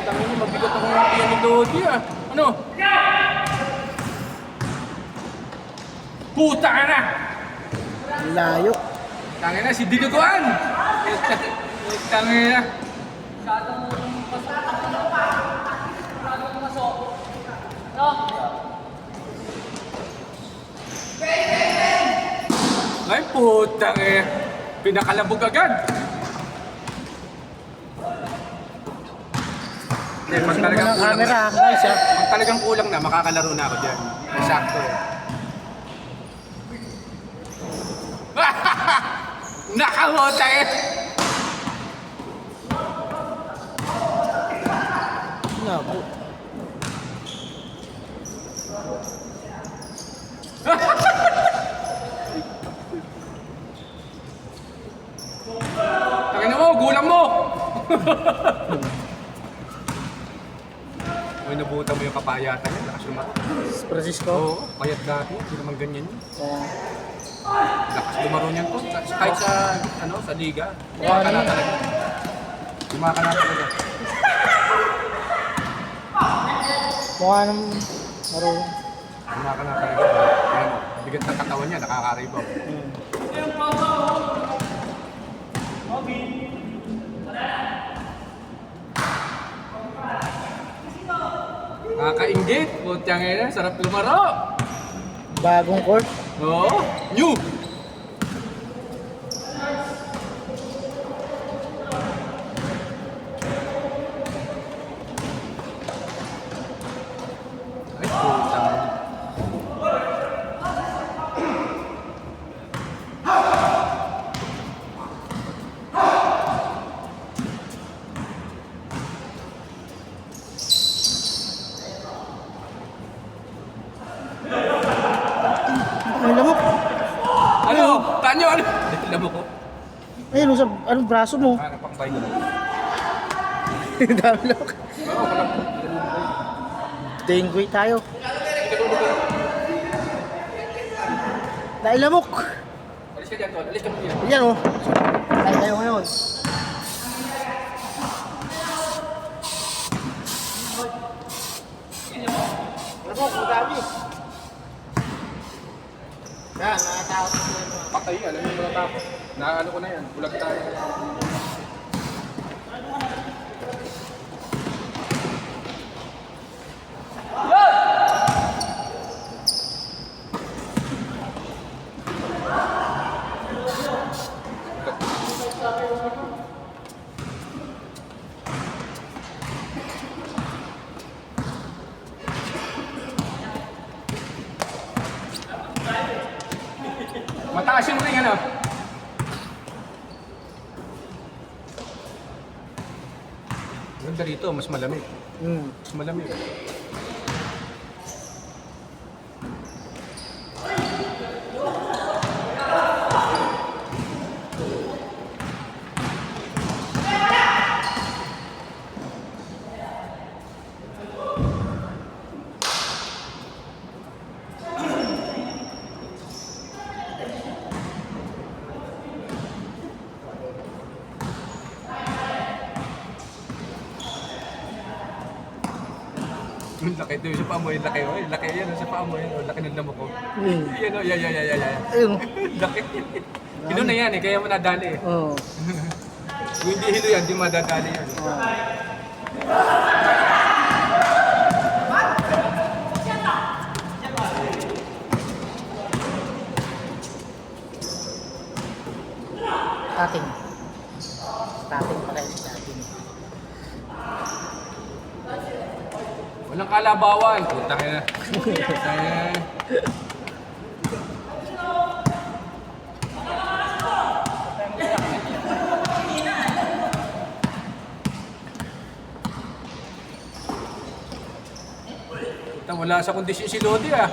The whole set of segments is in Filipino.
Tangin mo, mabigat ako ng tiyan ni Lodi ah. Ano? Puta ka na! Layo. Tangin na, si Dinuguan! Tangin na. Ay, putang eh. Pinakalabog agad. Hindi, pag talagang Ng kulang camera, na. guys, ha? Pag talagang kulang na, makakalaro na ako dyan. Sakto eh. Nakamota eh! Naku. Tangin na mo, gulang mo! Uy, nabuta mo yung kapayatan niya, lakas lumakas. Francisco. Oo, payat dati, hindi naman ganyan yun. Uh, Lakas lumaro niyan to, kahit sa, sa liga. Wow. Kumaka na talaga. Kumaka na talaga. mukha ng marunong. Kumaka na talaga. Ayan mo, bigat ng katawan niya, nakakaribaw. Nakakaingit, putyang ina, sarap lumaro. Bagong court. Oo, new! Ay, putang. Ay, lamok. Ano? Tanyo, ano? Labo ko. Ayun, sa anong braso mo? Ano pang bayo? Dami lamok. Oo, walang Dengue tayo. Nailamok. Alis ka dyan, Tol. Alis ka mo dyan. Yan, oh. Tayo tayo ngayon. Lamok, madami. Yan, nakatakot ko yan. Patay, alam mo yung mga tapo. Naano ko na yan, bulag tayo. Mataas yung ring, ano? Ganda rito, mas malamig. Mas malamig. Yung laki doon sa paa mo, yung laki, oh. Yung laki yan, sa paa mo, yun, oh. Laki ng damo ko. Yan, oh, yan. Ayun. Laki. Hilo na yan eh, kaya mo nadali eh. Oo. Kung hindi hilo yan, di madadali yan. Starting. Starting pala yung starting. Walang kalabawan. Putang ina. Putang ina. Puta, wala sa kondisyon si Lodi ah.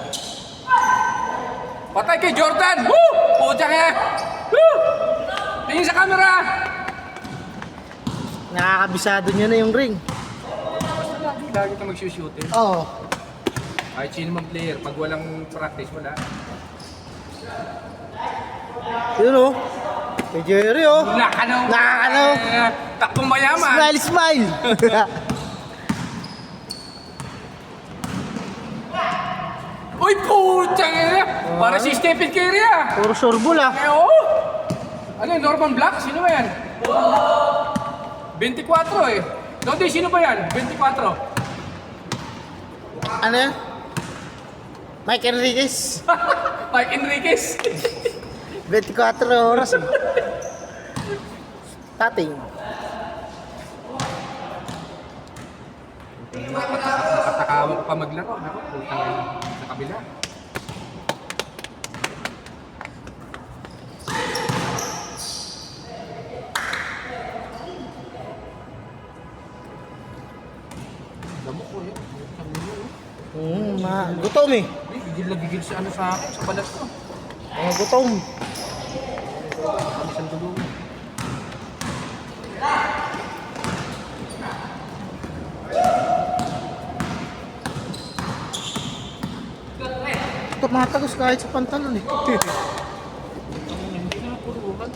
Patay kay Jordan! Woo! Putang ina! Woo! Tingin sa camera! Nakakabisado niya na yung ring. Lagi ka mag-shoot eh. Oo. Kahit sino mang player, pag walang practice, wala. Yun, oh. Kay Jerry, oh. Nakano. Nakano. Takbong mayaman. Smile, smile. Uy, putang ina. Para si Stephen Curry ah. Puro sorbol, ah. Eh, oo. Ano yun, Norman Black? Sino ba yan? 24 eh. Dodi, sino ba yan? 24. Ano yan? Mike Enriquez. Mike Enriquez. 24 oras, eh. Tating. Nakatakawag pa maglaro. Ako, putang ina. Sa kabila. Damo ko yun. Gutom, eh. Uy, gigil na gigil sa ano sa akin, sa balat ko. Mga gutom. Isang tulungan. Tumatagos kahit sa pantalon, eh. Hindi na tulungan.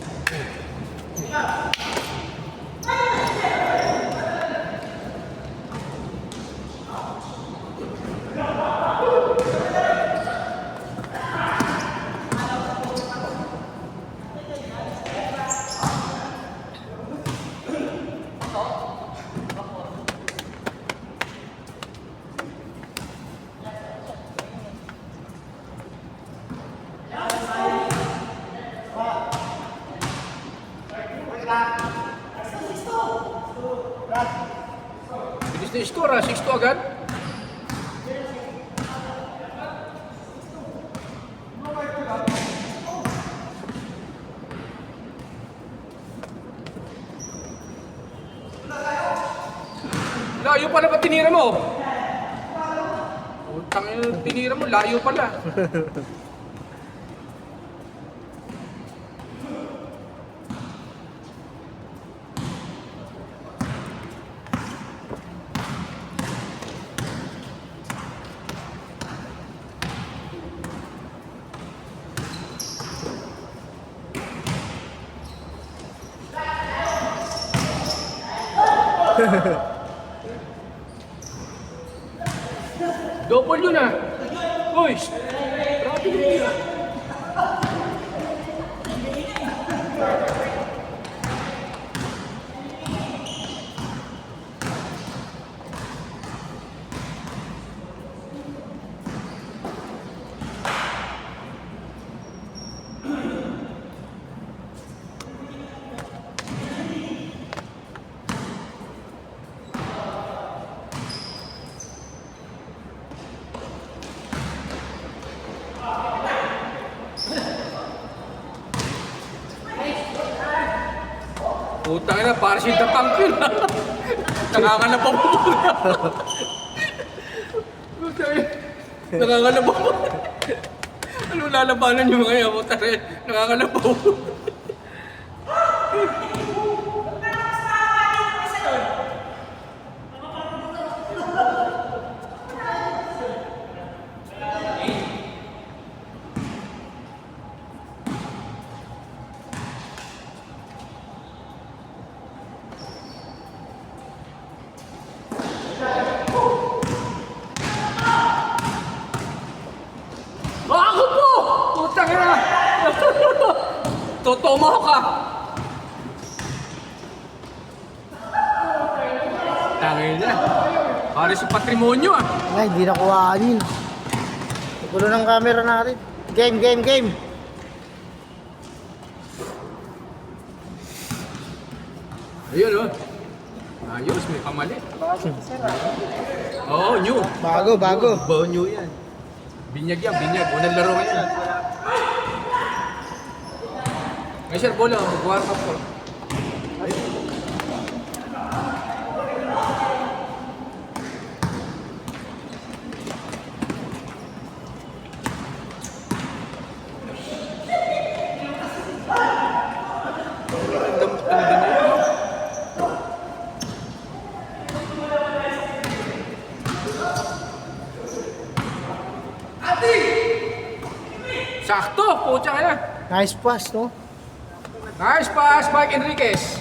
Bilis na yung score ah, 6-2 agad. Layo pala ba tinira mo? Utang yung tinira mo, layo pala. Double yun ah. Uy! Grabe yun ah. Putang ina, para si Tatang yun ah. Nangangalap ako muna. Putang ina, nangangalap ako. Ano lalabanan nyo mga yan? Putang ina, nangangalap ako. Ako po! Putang ina! Totomo ka! Tangin na. Para si patrimonyo ah. Ay, hindi nakuhaan yun. Gulo ng camera natin. Game, game, game. Ayun oh. Ayos, may pamalit. Oo, new. Bago, bago. Bago new yan. Binyag yan, binyag. Unang laro ngayon. Ay, sir, bola. Mag-warm up ko. Sakto! Pucha ka na! Nice pass, no? Nice pass, Mike Enriquez.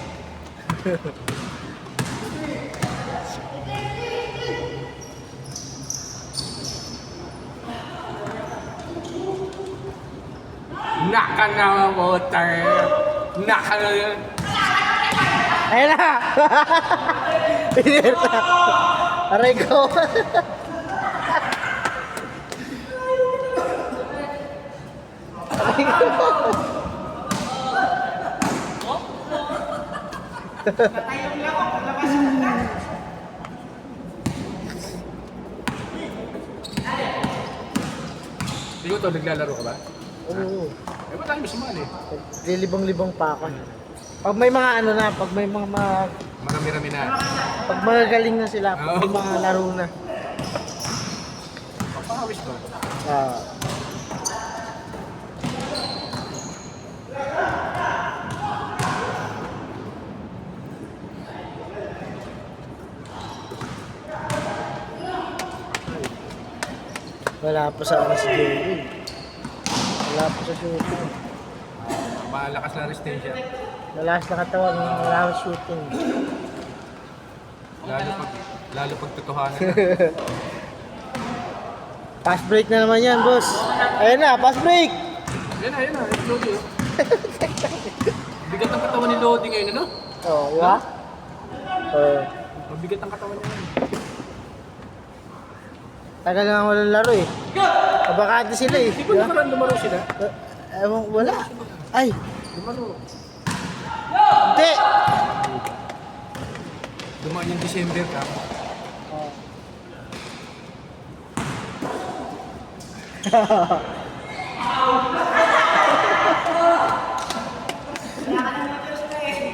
Naka na water. Naka na. Ayun na! Pinirta! Aray ko! Aray ko! Hindi ko to, naglalaro ka ba? Oo. Eh, ba't tayo sumali? Lilibang-libang pa ako. Pag may mga ano na, pag may mga Marami-rami na. pag magagaling na sila, pag may Oo. mga laro na. Papawis to. Ah. Wala pa sa ano si Jerry. Wala pa sa shooting. Malakas na resistensya. Malakas na katawan, wala pa shooting. Lalo pag totohanan na. Pass break na naman yan, boss. Ayun na, pass break! Yan na. Lodi oh. Bigat ang katawan ni Lodi ngayon, ano? Oo, di ba? Oo. Mabigat ang katawan niya ngayon. Tagal na walang laro eh. Abakante sila eh. Hindi ba nakaraan lumaro sila? Ewan, wala. Ay, Lumaro. hindi! Dumaan yung December ka.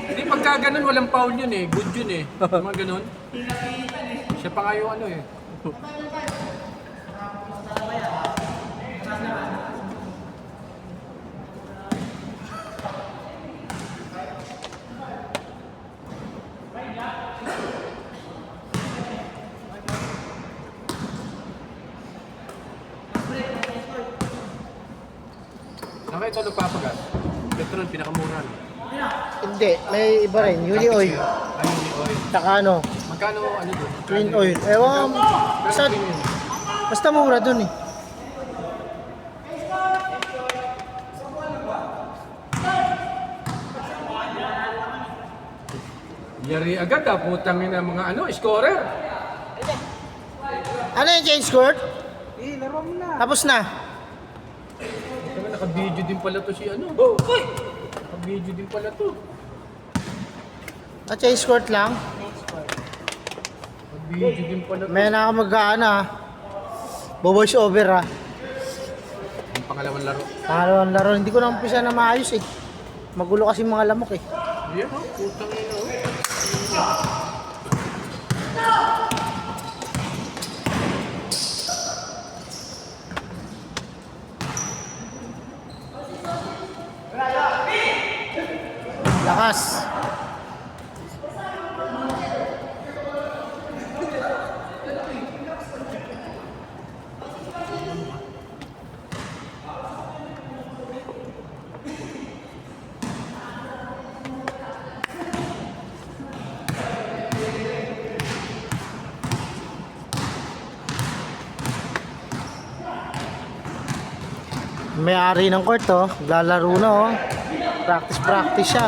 Hindi, pagka ganun, walang foul yun eh. Good yun eh. Yung mga ganun. Siya pa nga yung ano eh. Nakita ito nagpapagas. Petrol, pinakamura. Hindi, may iba rin. Uni oil. Ay, uni oil. Tsaka ano, Magkano ano doon? clean oil. Ewan, basta, basta mura dun eh. Yari agad ah, putang ina mga ano, scorer. Ano yung change court? Eh, laro mo na. Tapos na. Naka-video din pala to si ano. Oh, naka-video din pala to. Change court lang. Naka-video din pala to. May na ako mag-ano ah. Bo-voice over ah. Ang pangalawang laro. Pangalawang laro, hindi ko na umpisa na maayos eh. Magulo kasi mga lamok eh. Yan oh, putang ina oh. Lakas. May-ari ng court oh, lalaro na oh. Practice siya.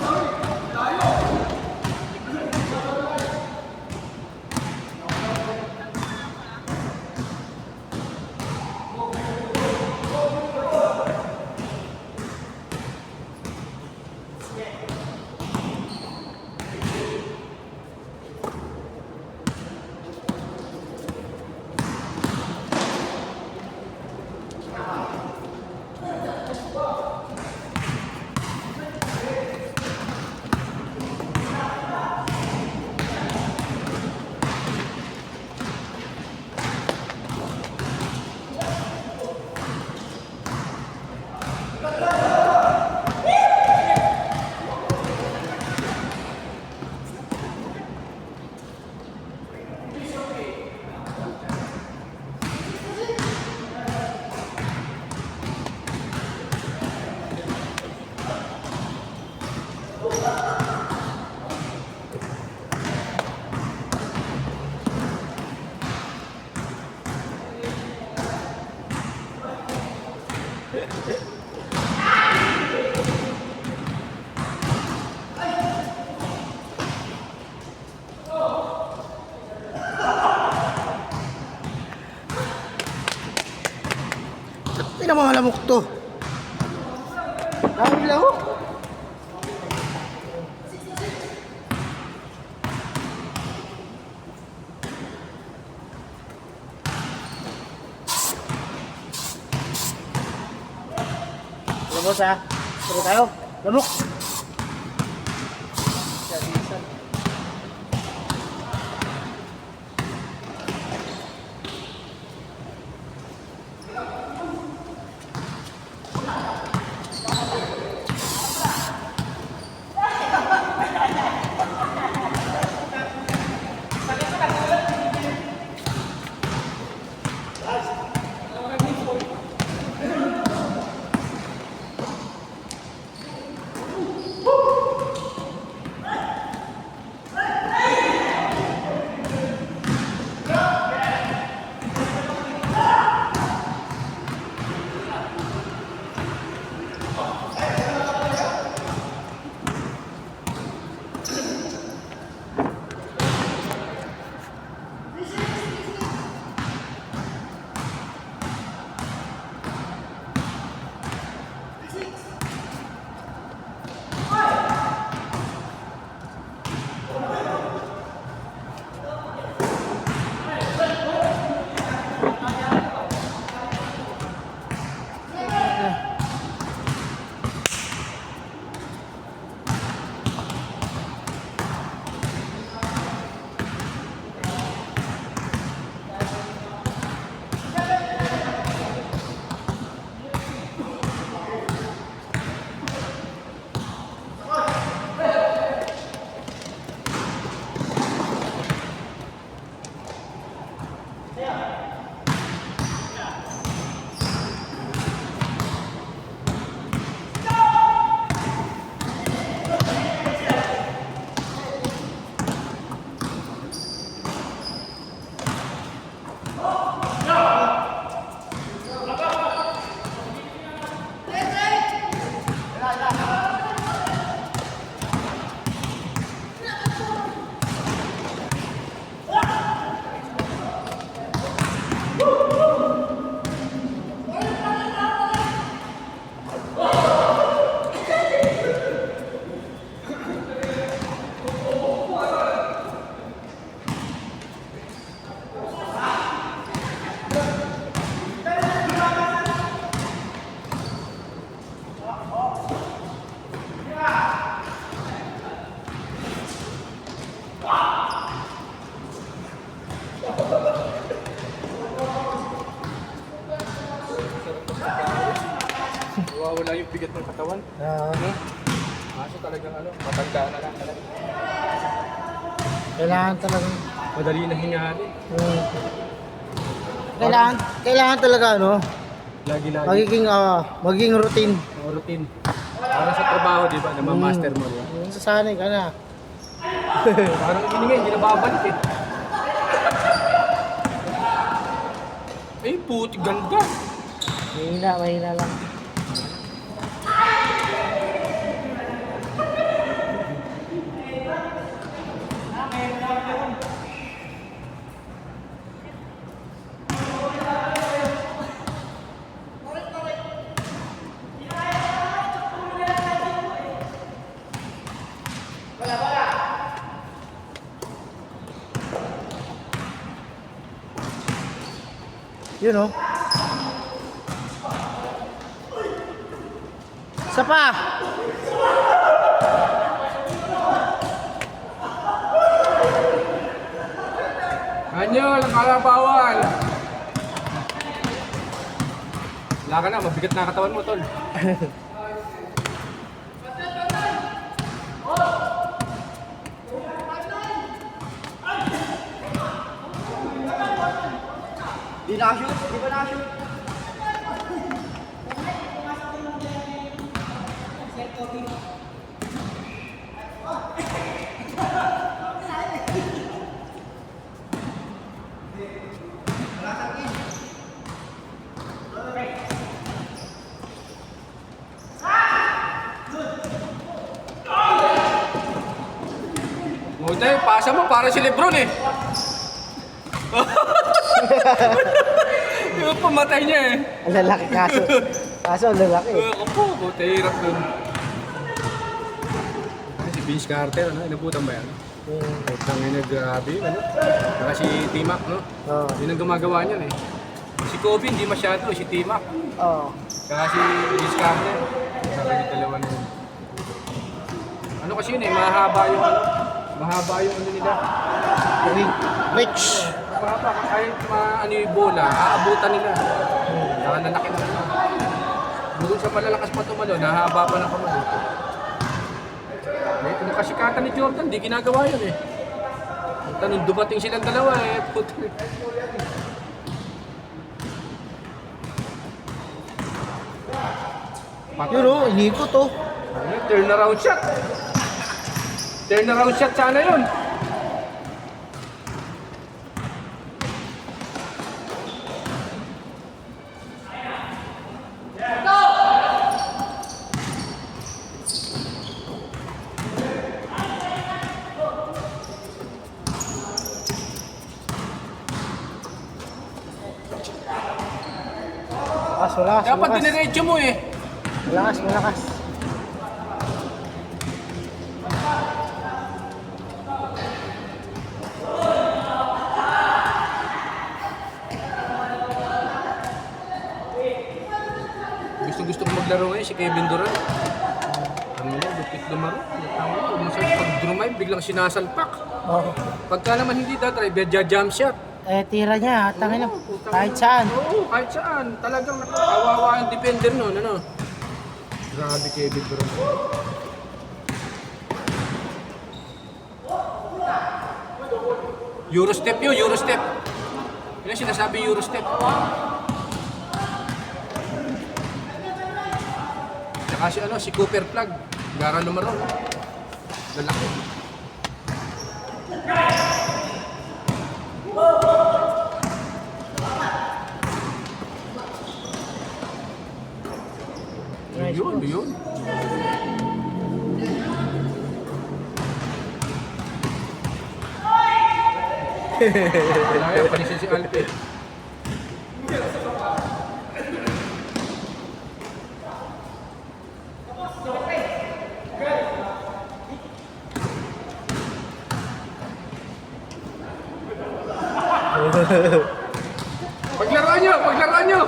Tingnan mo, lamok to. Dami lamok. Boss ha. Tara tayo. Lamok. Wala yung bigat ng katawan. Kaso talagang matanda na lang talaga. Kailangan talaga. Madali na hingali. Kailangan talaga Lagi-lagi. magiging routine. Routine. Para sa trabaho, di ba? Namamaster mo. Diba? Sasanay ka na. Parang ininga, hindi na babalik eh. Eh, puti, ganda. Mahina lang. Yun o. Isa pa. Anyo, lang kalabawal. Wala ka na, mabigat na katawan mo, tol. Di na-shoot? Di ba na-shoot? Buti, pasa mo para si Lebron eh. Pamatay niya eh. Ang lalaki kaso. Kaso ang lalaki. Ako po, hirap dun. Si Vince Carter, ano? Inabutan ba yan? Putang ina, grabe, ano? Saka si T-Mac, no? Oo. Yun ang gumagawa niyan eh. Si Kobe, hindi masyado. Si T-Mac. Oo. Saka si Vince Carter. Sabi ni dalawa na yun. Ano kasi yun eh, mahaba yung ano. Mahaba yung ano nila. Rich. Mahaba, kahit ano yung bola, aabutan nila. Saka lalaki na nila. Bukod sa malalakas pa tumalo, nahaba pa ng kamalo. Ito na kasikatan ni Jordan, di ginagawa yun eh. Nung dumating silang dalawa eh, puto. Yun o, inikot o. Turnaround shot. Turnaround shot sana yun. Malakas. Dapat diniretso mo eh. Malakas. Gusto ko maglaro ngayon si Kevin Durant. Ano yun, lupit lumaro. Masaya pag drumive, biglang sinasalpak. Oo. Pagka naman hindi dadrive, jump shot. Eh, tira niya. Tangin na. Kahit saan. Oo, kahit saan. Talagang kawawa ang defender nun, ano. Grabe Kevin Durant. Eurostep yun, Eurostep. Yun ang sinasabi Eurostep. Tsaka si, si Cooper Plug. Gara lumaro. Lalaki. Yun. Kaya panisin si Alpe. Paglaruan nyo!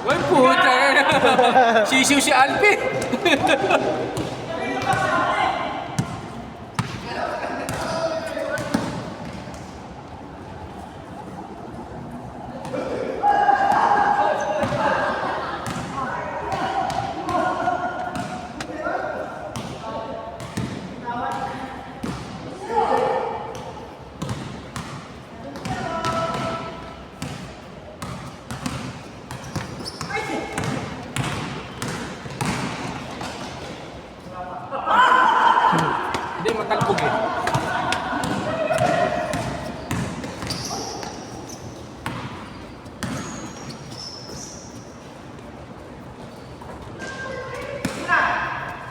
Uy, puta! Sisiw si Alpi! Hindi, matalbog eh.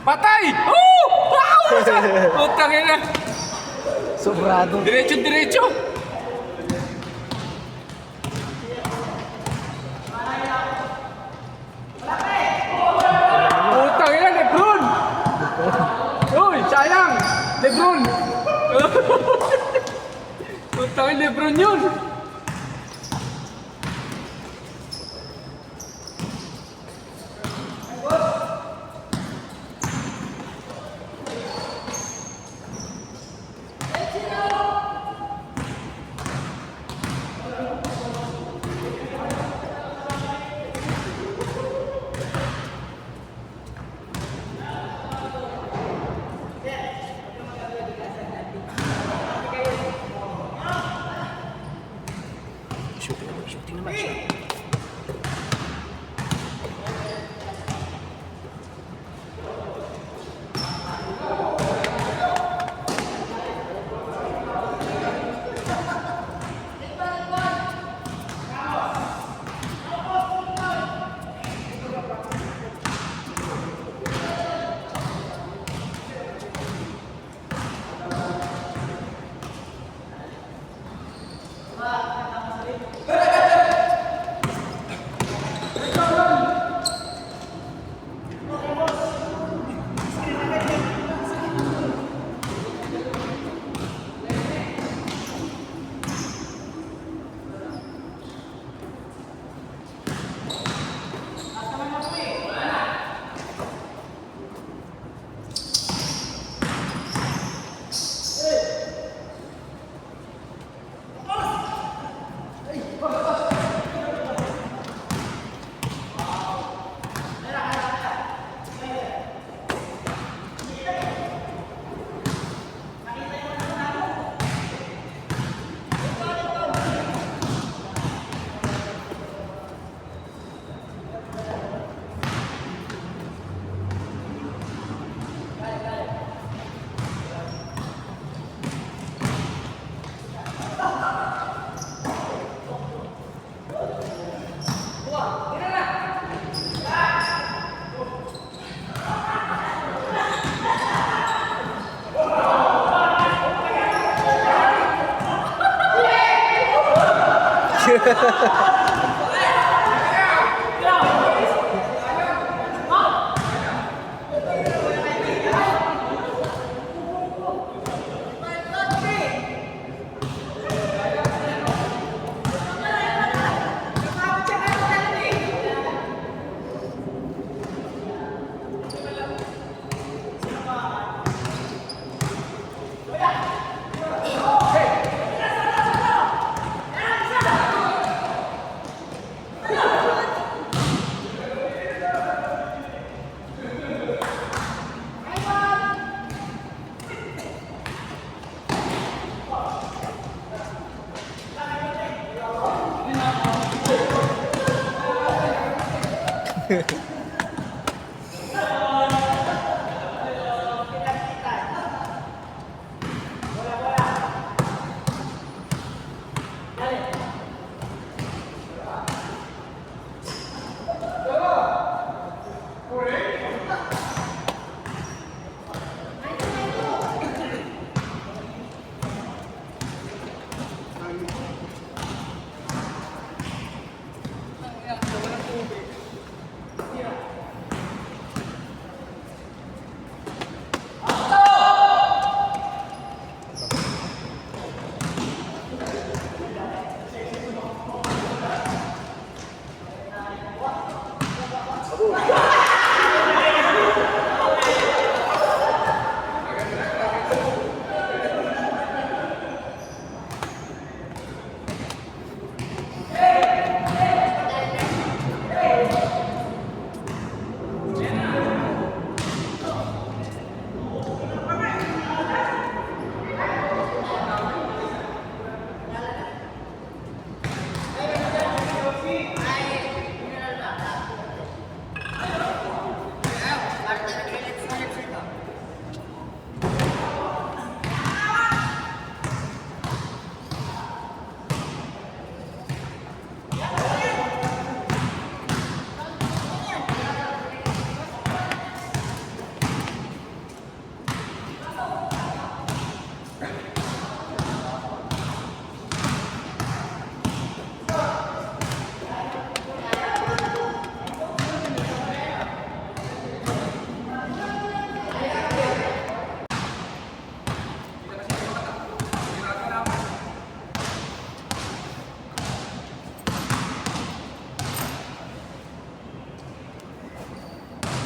Patay! Oh! Wow! Putang ina! Sobrado. Diretso! Putang ina, Lebron! Uy, sayang! Lebron! Putang ina, Lebron yun!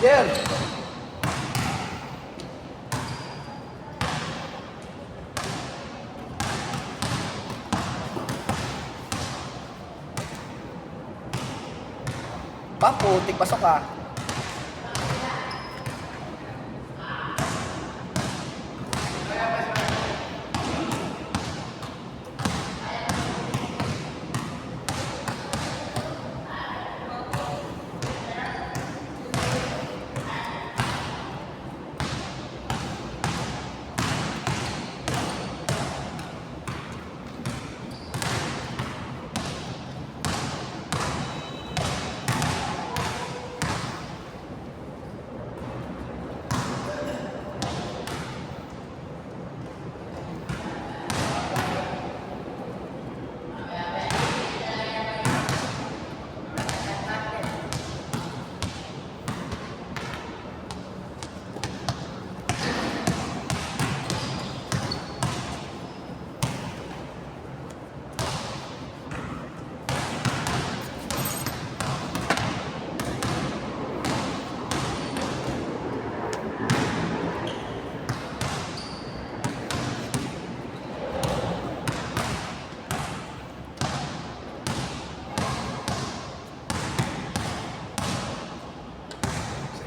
Jer! Putik, pasok ka.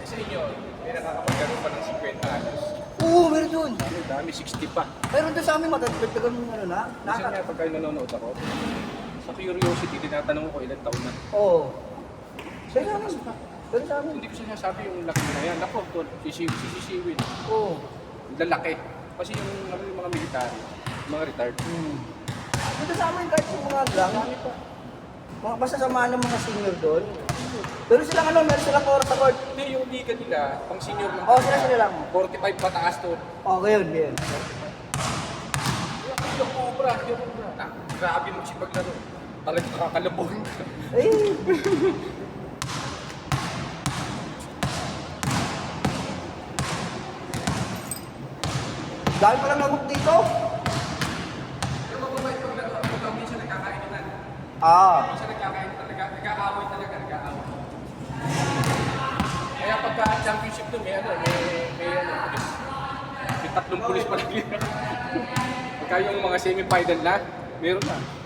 Sa inyo, may nakakapagkaroon pa ng 50 anos. Oo, meron dun. Ano, dami 60 pa. Meron dun sa amin matagdagan mo ano na. Kasi nga pagka nanonood ako, sa curiosity, tinatanong ko ilang taon na. Oo. Pero sa amin. Pero sa amin. Hindi ko sinasabi yung laki na yan. Ako, sisisiwin. Oo. Lalaki. Kasi yung mga military, mga retired. Dito sa amin kahit yung mga lang, basta samahan ng mga senior doon. Pero silang meron silang oras sa court. Hindi, yung liga nila, pang senior lang. Oo, sila lang. 45 pataas to. Oo, ngayon, ngayon. Yung obra. Grabe mo siya paglaro. Talagang kakalabog. Eh. Dahil pa lang nagok dito. Pero mababait pag minsan nagkakainuman. Minsan nagkakain talaga, nag-aaway talaga, nag-aaway. Kaya pagka championship to, may pulis. May 3 pulis pa lang. Pagka yung mga semi-final na, meron na.